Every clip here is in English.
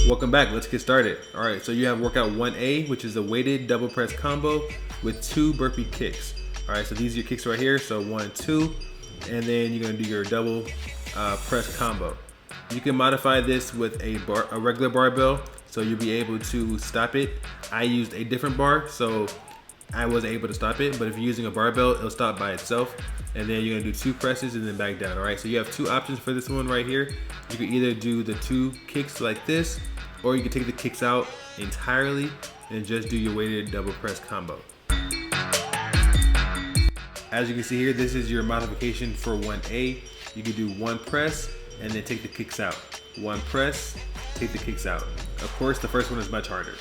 Welcome back, let's get started. All right, so you have workout 1A, which is a weighted double press combo with 2 burpee kicks. All right, so these are your kicks right here, so 1, 2, and then you're gonna do your double press combo. You can modify this with a regular barbell, so you'll be able to stop it. I used a different bar, so I wasn't able to stop it, but if you're using a barbell, it'll stop by itself. And then you're gonna do 2 presses and then back down, all right? So you have 2 options for this one right here. You can either do the 2 kicks like this, or you can take the kicks out entirely and just do your weighted double press combo. As you can see here, this is your modification for 1A. You can do 1 press and then take the kicks out. 1 press, take the kicks out. Of course, the first one is much harder.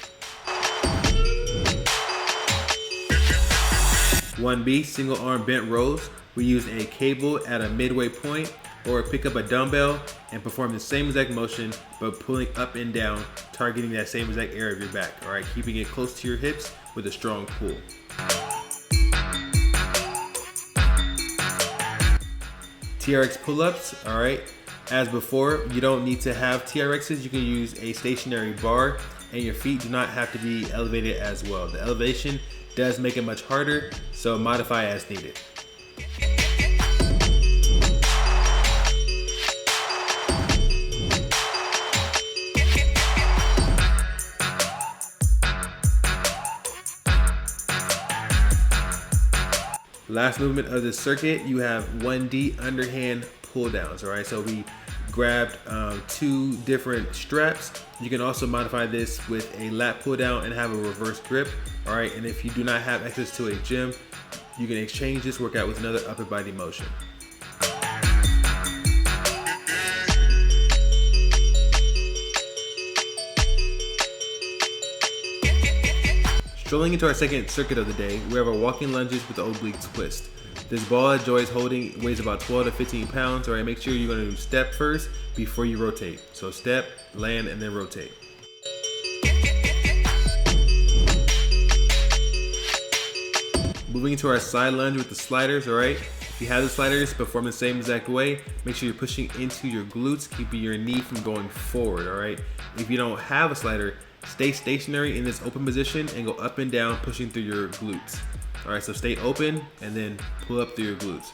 1B, single arm bent rows. We use a cable at a midway point, or pick up a dumbbell and perform the same exact motion, but pulling up and down, targeting that same exact area of your back, all right? Keeping it close to your hips with a strong pull. TRX pull-ups, all right? As before, you don't need to have TRXs. You can use a stationary bar, and your feet do not have to be elevated as well. The elevation does make it much harder, so modify as needed. Last movement of the circuit, you have 1D underhand pull downs, all right? So we grabbed 2 different straps. You can also modify this with a lat pull down and have a reverse grip, all right? And if you do not have access to a gym, you can exchange this workout with another upper body motion. Strolling into our second circuit of the day, we have our walking lunges with the oblique twist. This ball that Joy is holding weighs about 12 to 15 pounds. All right, make sure you're gonna do step first before you rotate. So step, land, and then rotate. Moving into our side lunge with the sliders, all right? If you have the sliders, perform the same exact way. Make sure you're pushing into your glutes, keeping your knee from going forward, all right? If you don't have a slider, stay stationary in this open position and go up and down, pushing through your glutes. All right, so stay open and then pull up through your glutes.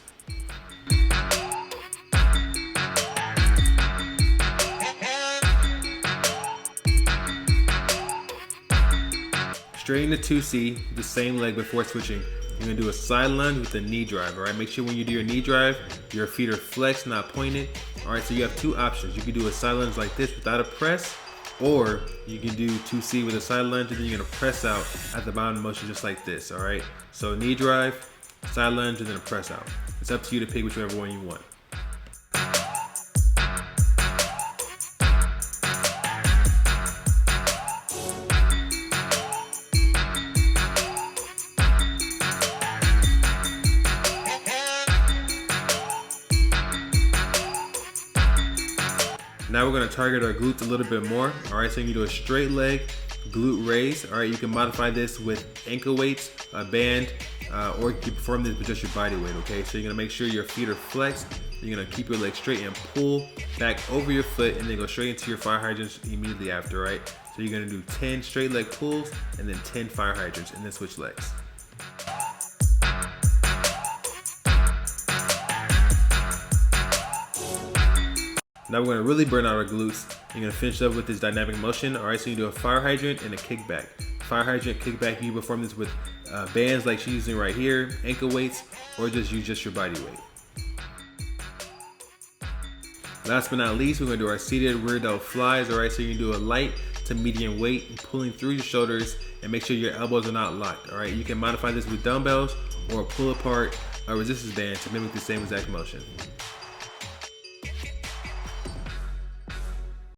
Straighten the 2C, the same leg before switching. You're gonna do a side lunge with a knee drive, all right? Make sure when you do your knee drive, your feet are flexed, not pointed. All right, so you have 2 options. You can do a side lunge like this without a press, or you can do 2C with a side lunge, and then you're gonna press out at the bottom of the motion just like this, all right? So knee drive, side lunge, and then a press out. It's up to you to pick whichever one you want. Now we're gonna target our glutes a little bit more. All right, so you can do a straight leg glute raise. All right, you can modify this with ankle weights, a band, or you can perform this with just your body weight, okay? So you're gonna make sure your feet are flexed. You're gonna keep your legs straight and pull back over your foot, and then go straight into your fire hydrants immediately after, right? So you're gonna do 10 straight leg pulls and then 10 fire hydrants, and then switch legs. Now we're gonna really burn out our glutes. You're gonna finish up with this dynamic motion. All right, so you do a fire hydrant and a kickback. Fire hydrant, kickback, you perform this with bands like she's using right here, ankle weights, or just use just your body weight. Last but not least, we're gonna do our seated rear delt flies. All right, so you can do a light to medium weight, and pulling through your shoulders, and make sure your elbows are not locked. All right, you can modify this with dumbbells or pull apart a resistance band to mimic the same exact motion.